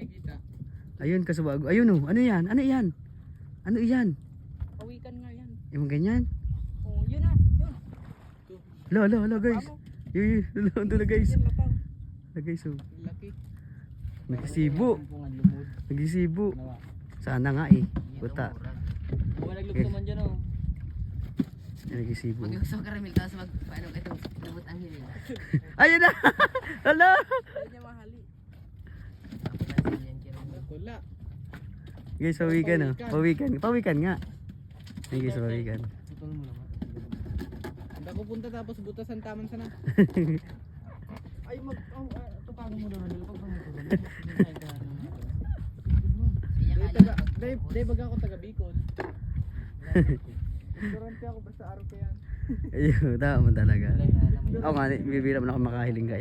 nakikita. Ayun kasubago. Ayun oh. Ano yan? Ano yan? Ano yan? Pawikan nga yan. Yung ganyan? Oh, yun na. Yun. Lo guys. Yun. Lo guys. Yan, mapaw. Lo guys oh. Laki. Nagsibo. Nagsibo. Sana nga eh. Puta. Buwan naglugtuman dyan oh. Nagsibo. Mag-usok karamil tapos paano ito nabot ang hiling. Ayun na. Hello. Hindi niya mahali. Wala. Guys, pawikan oh. Pawikan nga. Ay guys, pawikan. Putol mo naman. Hindi ako punta tapos butasan taman sana. Ay tupagin mo doon nila pag Day baga ako taga Bicol. Ignorante ako basta araw ko yan. Ayun, tama talaga. Ako nga, bibira mo na ako makahiling kaya.